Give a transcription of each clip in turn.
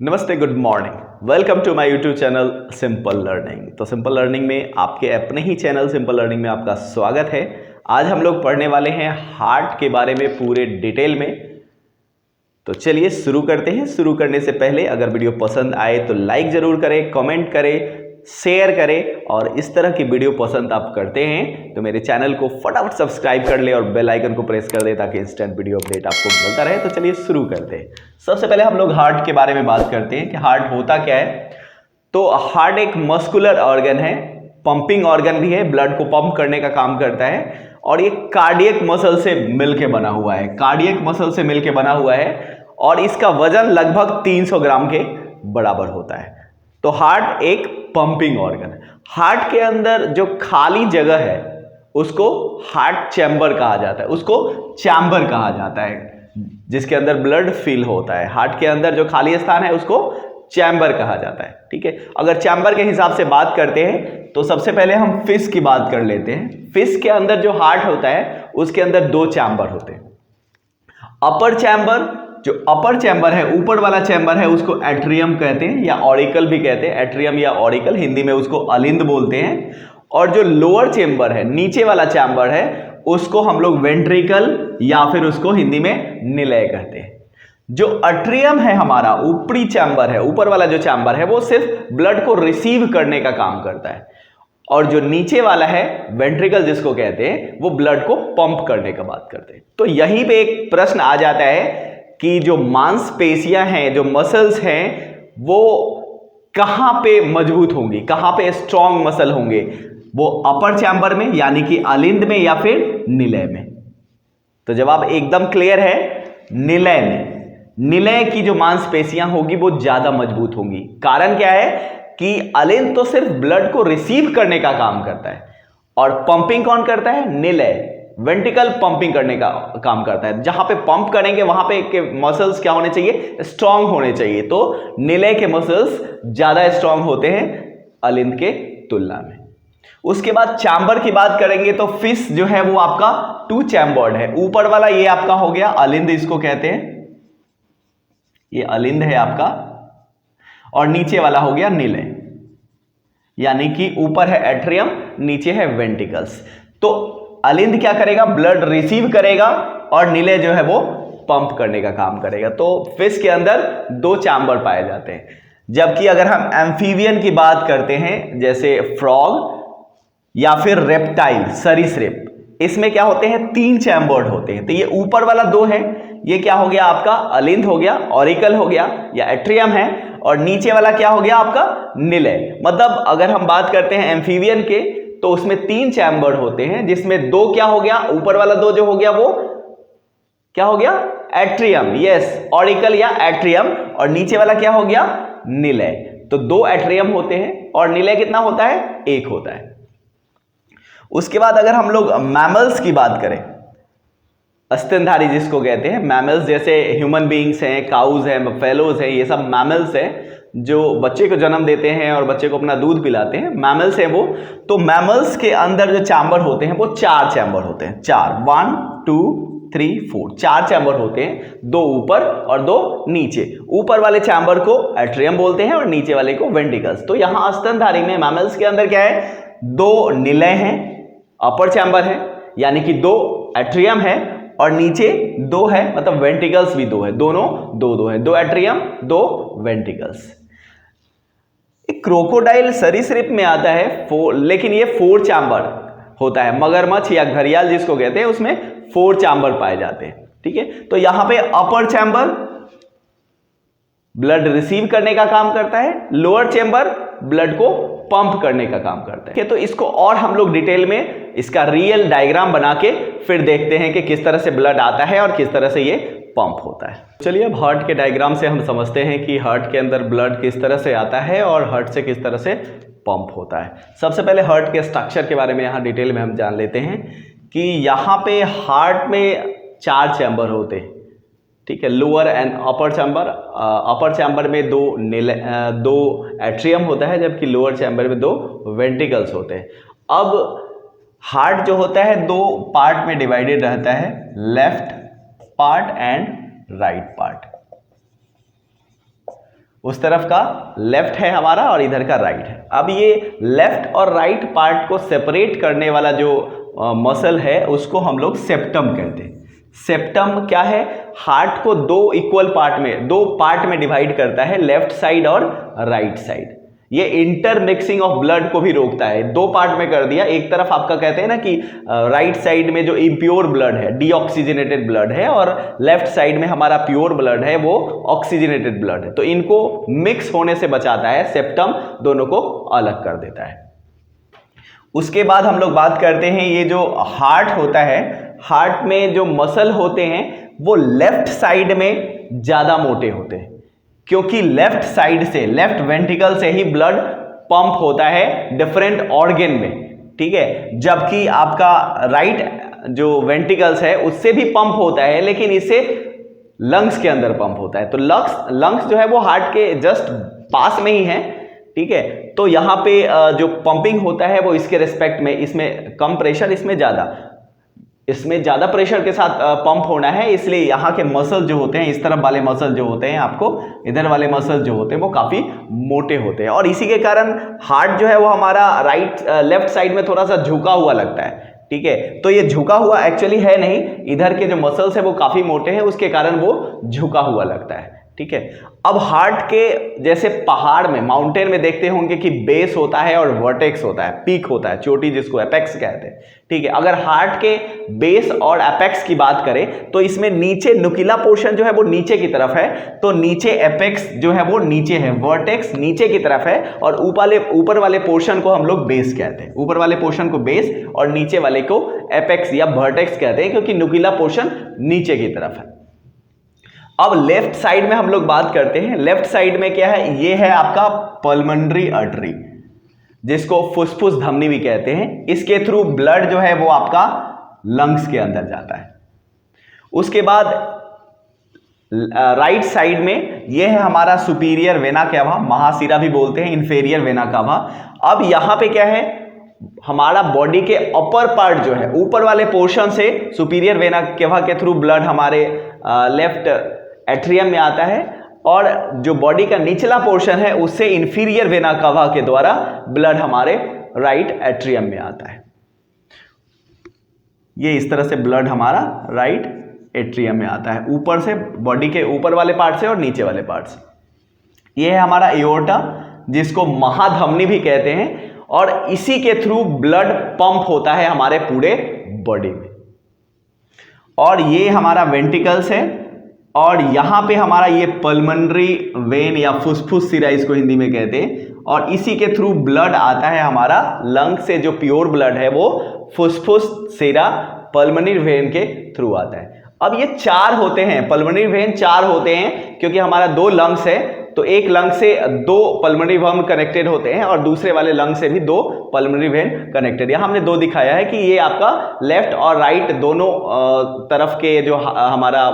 नमस्ते, good morning. Welcome to my YouTube channel simple learning. तो simple learning में आपके अपने ही चैनल सिंपल लर्निंग में आपका स्वागत है। आज हम लोग पढ़ने वाले हैं हार्ट के बारे में पूरे डिटेल में। तो चलिए शुरू करते हैं। शुरू करने से पहले अगर वीडियो पसंद आए तो लाइक ज़रूर करें, कमेंट करें, शेयर करें और इस तरह की वीडियो पसंद आप करते हैं तो मेरे चैनल को फटाफट सब्सक्राइब कर ले और बेल आइकन को प्रेस कर दे ताकि इंस्टेंट वीडियो अपडेट आपको मिलता रहे। तो चलिए शुरू करते हैं। सबसे पहले हम लोग हार्ट के बारे में बात करते हैं कि हार्ट होता क्या है। तो हार्ट एक मस्कुलर ऑर्गन है, पंपिंग ऑर्गन भी है, ब्लड को पंप करने का काम करता है और ये कार्डियक मसल से मिलके बना हुआ है। कार्डियक मसल से मिलके बना हुआ है और इसका वजन लगभग 300 ग्राम के बराबर होता है। तो हार्ट एक पंपिंग ऑर्गन है। हार्ट के अंदर जो खाली जगह है उसको हार्ट चैम्बर कहा जाता है, उसको चैम्बर कहा जाता है, जिसके अंदर ब्लड फिल होता है। हार्ट के अंदर जो खाली स्थान है उसको चैम्बर कहा जाता है। ठीक है, अगर चैम्बर के हिसाब से बात करते हैं तो सबसे पहले हम फिश की बात कर लेते हैं। फिश के अंदर जो हार्ट होता है उसके अंदर दो चैम्बर होते हैं। अपर चैम्बर, जो अपर चैम्बर है, ऊपर वाला चैम्बर है, उसको एट्रियम कहते हैं या ऑरिकल भी कहते हैं। एट्रियम या ऑरिकल, हिंदी में उसको अलिंद बोलते हैं। और जो लोअर चैम्बर है, नीचे वाला चैम्बर है, उसको हम लोग वेंट्रिकल या फिर उसको हिंदी में निलय कहते हैं। जो अट्रियम है हमारा ऊपरी चैम्बर है, ऊपर वाला जो चैम्बर है वो सिर्फ ब्लड को रिसीव करने का काम करता है और जो नीचे वाला है वेंट्रिकल जिसको कहते हैं वो ब्लड को पंप करने का बात करते हैं। तो यहीं पे एक प्रश्न आ जाता है कि जो मांसपेशियां हैं, जो मसल्स हैं, वो कहां पे मजबूत होंगी, कहां पे स्ट्रॉन्ग मसल होंगे? वो अपर चैम्बर में यानी कि अलिंद में या फिर निलय में? तो जवाब एकदम क्लियर है, निलय में। निलय की जो मांसपेशियां होगी वो ज्यादा मजबूत होंगी। कारण क्या है कि अलिंद तो सिर्फ ब्लड को रिसीव करने का काम करता है और पंपिंग कौन करता है? निलय, वेंट्रिकल पंपिंग करने का काम करता है। जहां पे पंप करेंगे वहां पे के मसल्स क्या होने चाहिए? स्ट्रांग होने चाहिए। तो निलय के मसल्स ज्यादा स्ट्रांग होते हैं अलिंद के तुलना में। उसके बाद चैम्बर की बात करेंगे तो फिश जो है वो आपका टू चैम्बर्ड है। ऊपर वाला ये आपका हो गया अलिंद, इसको कहते हैं, ये अलिंद है आपका, और नीचे वाला हो गया निलय, यानी कि ऊपर है एट्रियम, नीचे है वेंट्रिकल्स। तो अलिंद क्या करेगा? ब्लड रिसीव करेगा और निलय जो है वो पंप करने का काम करेगा। तो फिश के अंदर दो चैम्बर पाए जाते हैं। जबकि अगर हम एम्फीबियन की बात करते हैं, जैसे फ्रॉग या फिर रेप्टाइल, सरीसृप, इसमें क्या होते हैं? तीन चैम्बर्ड होते हैं। तो ये ऊपर वाला दो है, ये क्या हो गया आपका? अलिंद हो गया, ऑरिकल हो गया या एट्रियम है, और नीचे वाला क्या हो गया आपका? निलय। मतलब अगर हम बात करते हैं एम्फीबियन के तो उसमें तीन चैम्बर होते हैं, जिसमें दो क्या हो गया? ऊपर वाला दो जो हो गया वो क्या हो गया? एट्रियम, यस, ऑरिकल या एट्रियम, और नीचे वाला क्या हो गया? निलय। तो दो एट्रियम होते हैं और निलय कितना होता है? एक होता है। उसके बाद अगर हम लोग मैमल्स की बात करें, स्तनधारी जिसको कहते हैं, मैमल्स जैसे ह्यूमन बीइंग्स हैं, काउज हैं, बफेलोज हैं, ये सब मैमल्स हैं जो बच्चे को जन्म देते हैं और बच्चे को अपना दूध पिलाते हैं, मैमल्स हैं वो। तो मैमल्स के अंदर जो चैम्बर होते हैं वो चार चैम्बर होते हैं। चार, 1 2 3 4, चार चैम्बर होते हैं, दो ऊपर और दो नीचे। ऊपर वाले चैम्बर को एट्रियम बोलते हैं और नीचे वाले को वेंट्रिकल्स। तो यहां स्तनधारी में मैमल्स के अंदर क्या है? दो निलय हैं, अपर चैम्बर है यानी कि दो एट्रियम है, और नीचे दो है, मतलब वेंट्रिकल्स भी दो है, दोनों दो दो है, दो एट्रियम दो वेंट्रिकल्स। क्रोकोडाइल सरीसृप में आता है लेकिन ये 4 चैम्बर होता है। मगरमच्छ या घड़ियाल जिसको कहते हैं उसमें 4 चैम्बर पाए जाते हैं। ठीक है, तो यहां पे अपर चैम्बर ब्लड रिसीव करने का काम करता है, लोअर चैम्बर ब्लड को पंप करने का काम करता है। तो इसको और हम लोग डिटेल में इसका रियल डायग्राम बना के फिर देखते हैं कि किस तरह से ब्लड आता है और किस तरह से ये पंप होता है। चलिए अब हार्ट के डायग्राम से हम समझते हैं कि हार्ट के अंदर ब्लड किस तरह से आता है और हार्ट से किस तरह से पंप होता है। सबसे पहले हार्ट के स्ट्रक्चर के बारे में यहाँ डिटेल में हम जान लेते हैं कि यहाँ पे हार्ट में 4 चैम्बर होते हैं। ठीक है, lower and upper chamber. Upper chamber में दो एट्रियम होता है, जबकि लोअर चैम्बर में दो वेंट्रिकल्स होते हैं। अब हार्ट जो होता है दो पार्ट में डिवाइडेड रहता है, left part and right part. उस तरफ का लेफ्ट है हमारा और इधर का राइट है। अब ये लेफ्ट और राइट पार्ट को सेपरेट करने वाला जो मसल है उसको हम लोग सेप्टम कहते हैं। सेप्टम क्या है? हार्ट को दो इक्वल पार्ट में, दो पार्ट में डिवाइड करता है, लेफ्ट साइड और राइट साइड। ये इंटरमिक्सिंग ऑफ ब्लड को भी रोकता है। दो पार्ट में कर दिया, एक तरफ आपका कहते हैं ना कि राइट साइड में जो इम्प्योर ब्लड है, डीऑक्सीजनेटेड ब्लड है, और लेफ्ट साइड में हमारा प्योर ब्लड है, वो ऑक्सीजनेटेड ब्लड है। तो इनको मिक्स होने से बचाता है सेप्टम, दोनों को अलग कर देता है। उसके बाद हम लोग बात करते हैं ये जो हार्ट होता है, हार्ट में जो मसल होते हैं वो लेफ्ट साइड में ज्यादा मोटे होते हैं, क्योंकि लेफ्ट साइड से, लेफ्ट वेंट्रिकल से ही ब्लड पंप होता है डिफरेंट ऑर्गन में, ठीक है। जबकि आपका राइट जो वेंट्रिकल्स है उससे भी पंप होता है, लेकिन इससे लंग्स के अंदर पंप होता है। तो लंग्स जो है वो हार्ट के जस्ट पास में ही है, ठीक है। तो यहाँ पे जो पंपिंग होता है वो इसके रिस्पेक्ट में, इसमें कम प्रेशर, इसमें ज्यादा प्रेशर के साथ पंप होना है, इसलिए यहाँ के मसल जो होते हैं, इस तरफ वाले मसल जो होते हैं, आपको इधर वाले मसल जो होते हैं वो काफी मोटे होते हैं, और इसी के कारण हार्ट जो है वो हमारा लेफ्ट साइड में थोड़ा सा झुका हुआ लगता है, ठीक है। तो ये झुका हुआ एक्चुअली है नहीं, इधर के जो मसल्स है वो काफी मोटे हैं, उसके कारण वो झुका हुआ लगता है, ठीक है। अब हार्ट के जैसे पहाड़ में, माउंटेन में देखते होंगे कि बेस होता है और वर्टेक्स होता है, पीक होता है, चोटी जिसको एपेक्स कहते हैं, ठीक है। अगर हार्ट के बेस और एपेक्स की बात करें तो इसमें नीचे नुकीला पोर्शन जो है वो नीचे की तरफ है, तो नीचे एपेक्स जो है वो नीचे है, वर्टेक्स नीचे की तरफ है, और ऊपर वाले पोर्शन को हम लोग बेस कहते हैं। ऊपर वाले पोर्शन को बेस और नीचे वाले को एपेक्स या वर्टेक्स कहते हैं, क्योंकि नुकीला पोर्शन नीचे की तरफ है। अब लेफ्ट साइड में हम लोग बात करते हैं। लेफ्ट साइड में क्या है? ये है आपका पल्मोनरी आर्टरी, जिसको फुसफुस धमनी भी कहते हैं। इसके थ्रू ब्लड जो है वो आपका लंग्स के अंदर जाता है। उसके बाद राइट साइड में ये है हमारा सुपीरियर वेना कावा, महाशिरा भी बोलते हैं, इन्फेरियर वेना कावा। अब यहां पे क्या है? हमारा बॉडी के अपर पार्ट जो है, ऊपर वाले पोर्शन से सुपीरियर वेना कावा के थ्रू ब्लड हमारे लेफ्ट एट्रियम में आता है, और जो बॉडी का निचला पोर्शन है उससे इंफीरियर वेना कावा के द्वारा ब्लड हमारे राइट एट्रियम में आता है। ये इस तरह से ब्लड हमारा राइट एट्रियम में आता है, ऊपर से, बॉडी के ऊपर वाले पार्ट से और नीचे वाले पार्ट से। ये है हमारा एओर्टा, जिसको महाधमनी भी कहते हैं, और इसी के थ्रू ब्लड पंप होता है हमारे पूरे बॉडी में। और ये हमारा वेंट्रिकल्स है, और यहां पे हमारा ये पल्मोनरी वेन या फुसफुस सिरा इसको हिंदी में कहते हैं, और इसी के थ्रू ब्लड आता है हमारा लंग से, जो प्योर ब्लड है वो फुसफुस सिरा पल्मोनरी वेन के थ्रू आता है। अब ये चार होते हैं, पल्मोनरी वेन चार होते हैं, क्योंकि हमारा दो लंग्स है, तो एक लंग से दो पल्मोनरी वेन कनेक्टेड होते हैं, और दूसरे वाले लंग से भी दो पल्मोनरी वेन कनेक्टेड। यहां हमने दो दिखाया है कि ये आपका लेफ्ट और राइट दोनों तरफ के जो हमारा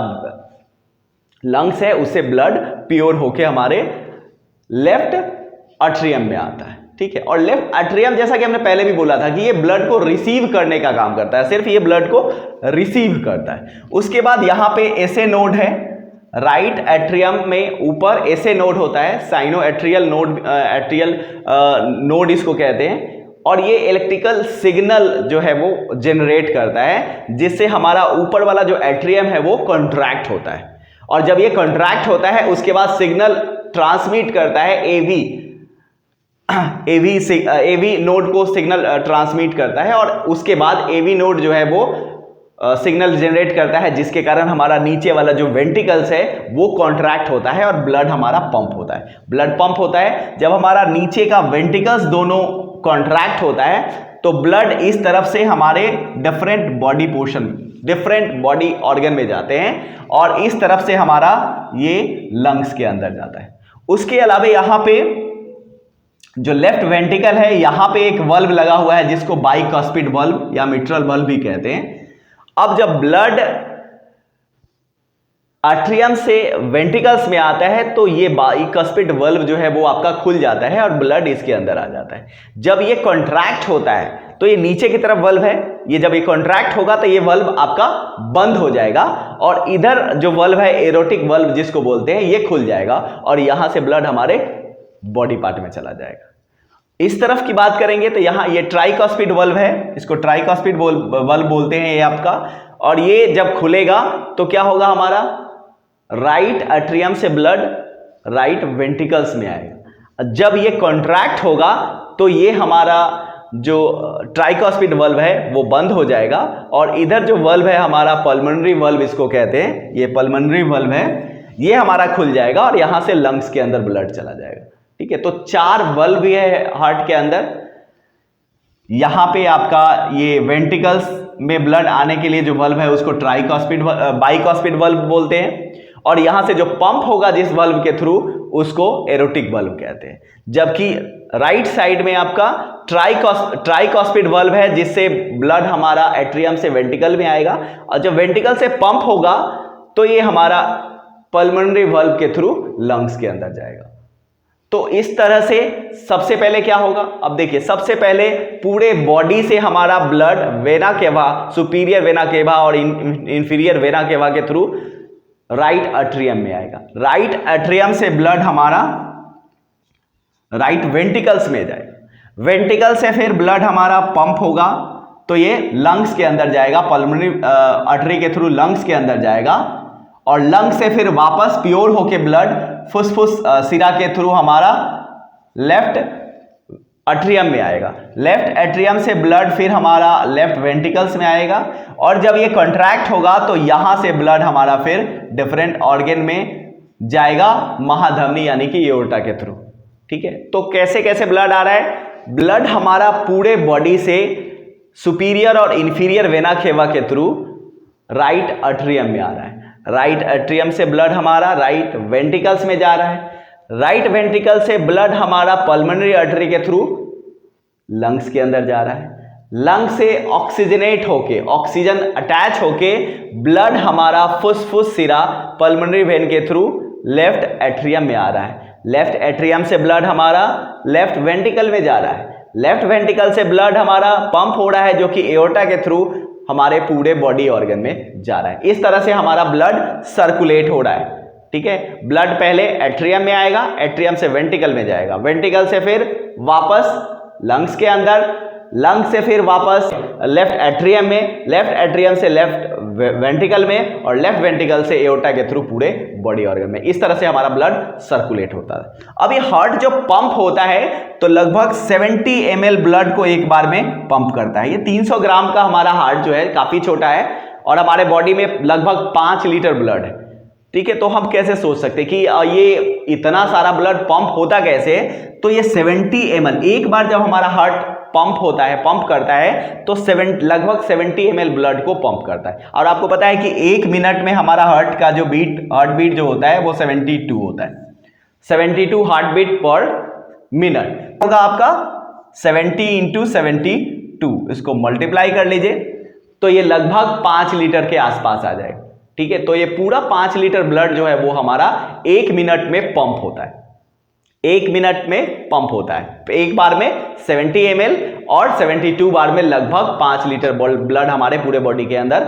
लंग्स है उससे ब्लड प्योर होके हमारे लेफ्ट एट्रियम में आता है, ठीक है। और लेफ्ट एट्रियम, जैसा कि हमने पहले भी बोला था कि ये ब्लड को रिसीव करने का काम करता है, सिर्फ ये ब्लड को रिसीव करता है। उसके बाद यहां पे एसे नोड है, राइट एट्रियम में ऊपर एसे नोड होता है, cyano atrial node, atrial node इसको कहते हैं, और ये इलेक्ट्रिकल सिग्नल जो है वो जनरेट करता है, जिससे हमारा ऊपर वाला जो एट्रियम है वो कॉन्ट्रैक्ट होता है, और जब ये कॉन्ट्रैक्ट होता है उसके बाद सिग्नल ट्रांसमिट करता है, एवी नोड को सिग्नल ट्रांसमिट करता है, और उसके बाद एवी नोड जो है वो सिग्नल जनरेट करता है, जिसके कारण हमारा नीचे वाला जो वेंट्रिकल्स है वो कॉन्ट्रैक्ट होता है और ब्लड हमारा पंप होता है। ब्लड पंप होता है जब हमारा नीचे का वेंट्रिकल्स दोनों कॉन्ट्रैक्ट होता है, तो ब्लड इस तरफ से हमारे different body portion, different body organ में जाते हैं, और इस तरफ से हमारा ये लंग्स के अंदर जाता है। उसके अलावा यहां पे जो लेफ्ट वेंट्रिकल है, यहां पे एक वल्व लगा हुआ है जिसको बाइकस्पिड वल्व या मिट्रल वल्व भी कहते हैं। अब जब ब्लड एट्रियम से वेंट्रिकल्स में आता है तो ये बाइकस्पिड वल्व जो है वो आपका खुल जाता है और ब्लड इसके अंदर आ जाता है। जब ये कॉन्ट्रैक्ट होता है तो ये नीचे की तरफ वल्व है, ये जब ये कॉन्ट्रैक्ट होगा तो ये वल्व आपका बंद हो जाएगा और इधर जो वल्व है एरोटिक वल्व जिसको बोलते हैं ये खुल जाएगा और यहां से ब्लड हमारे बॉडी पार्ट में चला जाएगा। इस तरफ की बात करेंगे तो यहां ये ट्राइकॉस्पिड वल्व है, इसको ट्राइकॉस्पिड वल्व बोलते हैं ये आपका, और ये जब खुलेगा तो क्या होगा, हमारा राइट एट्रियम से ब्लड राइट वेंट्रिकल्स में आएगा। जब ये कॉन्ट्रैक्ट होगा तो ये हमारा जो ट्राइकॉस्पिड वल्व है वो बंद हो जाएगा और इधर जो वल्व है हमारा पल्मोनरी वल्व इसको कहते हैं, ये पल्मोनरी वल्व है, ये हमारा खुल जाएगा और यहां से लंग्स के अंदर ब्लड चला जाएगा। ठीक है, तो 4 वल्व है हार्ट के अंदर। यहां पे आपका ये वेंट्रिकल्स में ब्लड आने के लिए जो वल्व है उसको ट्राइकॉस्पिड बाइकॉस्पिड वल्व बोलते हैं और यहां से जो पंप होगा जिस वल्व के थ्रू उसको एरोटिक वल्व कहते हैं। जबकि राइट साइड में आपका ट्राइकॉस्पिड वल्व है जिससे ब्लड हमारा एट्रियम से वेंट्रिकल में आएगा और जब वेंट्रिकल से पंप होगा तो ये हमारा पल्मोनरी वल्व के थ्रू लंग्स के अंदर जाएगा। तो इस तरह से सबसे पहले क्या होगा, अब देखिए सबसे पहले पूरे बॉडी से हमारा blood vena cava, superior vena cava और इंफीरियर वेना केवा के थ्रू राइट एट्रियम में आएगा। राइट एट्रियम से ब्लड हमारा राइट वेंट्रिकल्स में जाएगा, वेंट्रिकल से फिर ब्लड हमारा पंप होगा तो ये लंग्स के अंदर जाएगा, पल्मोनरी आर्टरी के थ्रू लंग्स के अंदर जाएगा और लंग्स से फिर वापस प्योर होके ब्लड फुसफुस सिरा के थ्रू हमारा लेफ्ट एट्रियम में आएगा। लेफ्ट एट्रियम से ब्लड फिर हमारा लेफ्ट वेंट्रिकल्स में आएगा और जब ये कॉन्ट्रैक्ट होगा तो यहां से ब्लड हमारा फिर डिफरेंट ऑर्गन में जाएगा, महाधमनी यानी कि एओर्टा के थ्रू। ठीक है, तो कैसे कैसे ब्लड आ रहा है, ब्लड हमारा पूरे बॉडी से सुपीरियर और इंफीरियर वेना केवा के थ्रू राइट एट्रियम में आ रहा है। राइट एट्रियम से ब्लड हमारा राइट वेंट्रिकल्स में जा रहा है, राइट वेंट्रिकल से ब्लड हमारा पल्मोनरी आर्टरी के थ्रू लंग्स के अंदर जा रहा है, लंग से ऑक्सीजनेट होके, ऑक्सीजन अटैच होके ब्लड हमारा फुसफुस सिरा पल्मोनरी वेन के थ्रू लेफ्ट एट्रियम में आ रहा है। लेफ्ट एट्रियम से ब्लड हमारा लेफ्ट वेंट्रिकल में जा रहा है, लेफ्ट वेंट्रिकल से ब्लड हमारा पंप हो रहा है जो कि एओर्टा के थ्रू हमारे पूरे बॉडी ऑर्गन में जा रहा है। इस तरह से हमारा ब्लड सर्कुलेट हो रहा है। ठीक है, ब्लड पहले एट्रियम में आएगा, एट्रियम से वेंट्रिकल में जाएगा, वेंट्रिकल से फिर वापस लंग्स के अंदर, लंग्स से फिर वापस लेफ्ट एट्रियम में, लेफ्ट एट्रियम से लेफ्ट वेंट्रिकल में और लेफ्ट वेंट्रिकल से एओर्टा के थ्रू पूरे बॉडी ऑर्गन में। इस तरह से हमारा ब्लड सर्कुलेट होता है। अब ये हार्ट जो पंप होता है तो लगभग 70 ml ब्लड को एक बार में पंप करता है। ये 300 ग्राम का हमारा हार्ट जो है काफी छोटा है और हमारे बॉडी में लगभग 5 लीटर ब्लड है। ठीक है, तो हम कैसे सोच सकते हैं कि ये इतना सारा ब्लड पंप होता कैसे, तो ये 70 ml एक बार जब हमारा हार्ट पंप होता है, पंप करता है तो लगभग 70 ml ब्लड को पंप करता है। और आपको पता है कि 1 मिनट में हमारा हार्ट का जो हार्ट बीट जो होता है वो 72 होता है, 72 हार्ट बीट पर मिनट होगा आपका। 70 × 72 इसको मल्टीप्लाई कर लीजिए तो ये लगभग 5 लीटर के आसपास आ जाएगा। ठीक है, तो ये पूरा 5 लीटर ब्लड जो है वो हमारा 1 मिनट में पंप होता है, 1 मिनट में पंप होता है। एक बार में 70 ml और 72 बार में लगभग 5 लीटर ब्लड हमारे पूरे बॉडी के अंदर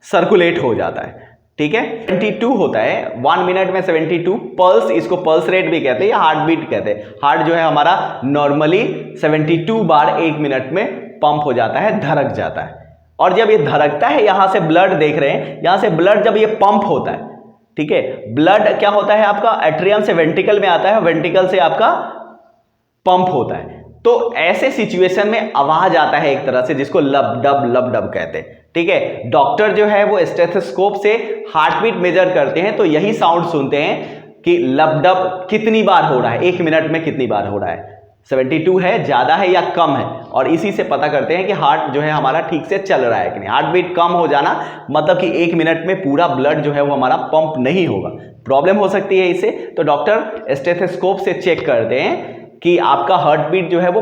सर्कुलेट हो जाता है। ठीक है, 72 होता है 1 मिनट में 72 पल्स, इसको पल्स रेट भी कहते हैं या हार्ट बीट कहते हैं। हार्ट जो है हमारा नॉर्मली 72 बार 1 मिनट में पंप हो जाता है, धड़क जाता है। और जब ये धड़कता है, यहां से ब्लड देख रहे हैं, यहां से ब्लड जब ये पंप होता है, ठीक है, ब्लड क्या होता है आपका एट्रियम से वेंट्रिकल में आता है, वेंट्रिकल से आपका पंप होता है। तो ऐसे सिचुएशन में आवाज आता है एक तरह से जिसको लब डब कहते हैं। ठीक है, डॉक्टर जो है वो स्टेथोस्कोप से हार्ट बीट मेजर करते हैं तो यही साउंड सुनते हैं कि लब डब कितनी बार हो रहा है, 1 मिनट में कितनी बार हो रहा है, 72 है, ज्यादा है या कम है, और इसी से पता करते हैं कि हार्ट जो है हमारा ठीक से चल रहा है कि नहीं। हार्ट बीट कम हो जाना मतलब कि 1 मिनट में पूरा ब्लड जो है वो हमारा पंप नहीं होगा, प्रॉब्लम हो सकती है इससे। तो डॉक्टर स्टेथोस्कोप से चेक करते हैं कि आपका हार्ट बीट जो है वो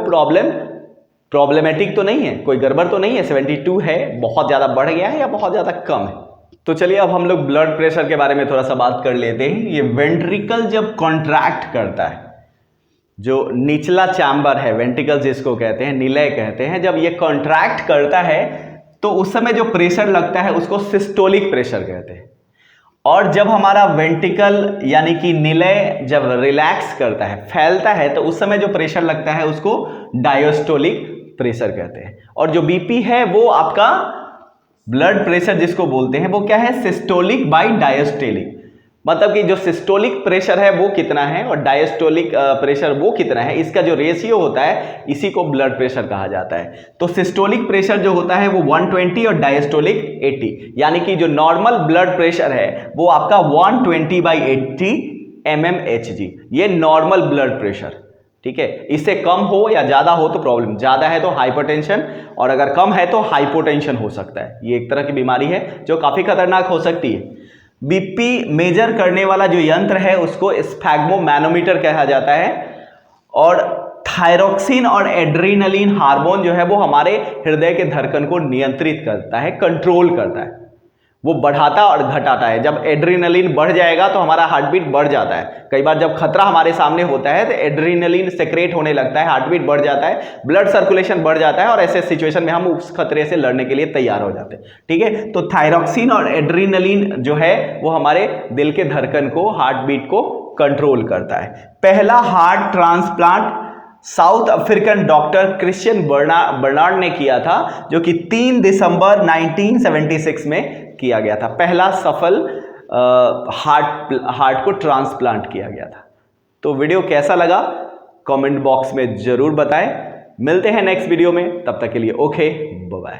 प्रॉब्लमेटिक तो नहीं है, कोई गड़बड़ तो नहीं है, 72 है, बहुत ज़्यादा बढ़ गया है या बहुत ज़्यादा कम है। तो चलिए अब हम लोग ब्लड प्रेशर के बारे में थोड़ा सा बात कर लेते हैं। ये वेंट्रिकल जब कॉन्ट्रैक्ट करता है जो निचला चैम्बर है, वेंट्रिकल जिसको कहते हैं, निलय कहते हैं, जब ये कॉन्ट्रैक्ट करता है तो उस समय जो प्रेशर लगता है उसको सिस्टोलिक प्रेशर कहते हैं। और जब हमारा वेंट्रिकल यानी कि निलय जब रिलैक्स करता है, फैलता है, तो उस समय जो प्रेशर लगता है उसको डायस्टोलिक प्रेशर कहते हैं। और जो बीपी है वो आपका ब्लड प्रेशर जिसको बोलते हैं वो क्या है, सिस्टोलिक बाय डायस्टोलिक। मतलब कि जो सिस्टोलिक प्रेशर है वो कितना है और डायस्टोलिक प्रेशर वो कितना है, इसका जो रेशियो होता है इसी को ब्लड प्रेशर कहा जाता है। तो सिस्टोलिक प्रेशर जो होता है वो 120 और डायस्टोलिक 80, यानी कि जो नॉर्मल ब्लड प्रेशर है वो आपका 120/80 mmHg, ये नॉर्मल ब्लड प्रेशर, ठीक है। इससे कम हो या ज्यादा हो तो प्रॉब्लम, ज्यादा है तो हाइपरटेंशन और अगर कम है तो हाइपोटेंशन हो सकता है। ये एक तरह की बीमारी है जो काफी खतरनाक हो सकती है। बीपी मेजर करने वाला जो यंत्र है उसको स्फैग्मोमैनोमीटर कहा जाता है। और थायरोक्सिन और एड्रेनलिन हार्मोन जो है वो हमारे हृदय के धड़कन को नियंत्रित करता है, कंट्रोल करता है, वो बढ़ाता और घटाता है। जब एड्रेनलिन बढ़ जाएगा तो हमारा हार्ट बीट बढ़ जाता है। कई बार जब खतरा हमारे सामने होता है तो एड्रेनलिन सेक्रेट होने लगता है, हार्ट बीट बढ़ जाता है, ब्लड सर्कुलेशन बढ़ जाता है और ऐसे सिचुएशन में हम उस खतरे से लड़ने के लिए तैयार हो जाते हैं, ठीक है। तो थायरोक्सिन और एड्रेनलिन जो है वो हमारे दिल के धड़कन को, हार्ट बीट को कंट्रोल करता है। पहला heart transplant South African doctor Christian Barnard ने किया था, जो कि 3 दिसंबर 1976 में किया गया था। पहला सफल हार्ट को ट्रांसप्लांट किया गया था। तो वीडियो कैसा लगा कमेंट बॉक्स में जरूर बताएं। मिलते हैं नेक्स्ट वीडियो में, तब तक के लिए ओके, बाय बाय।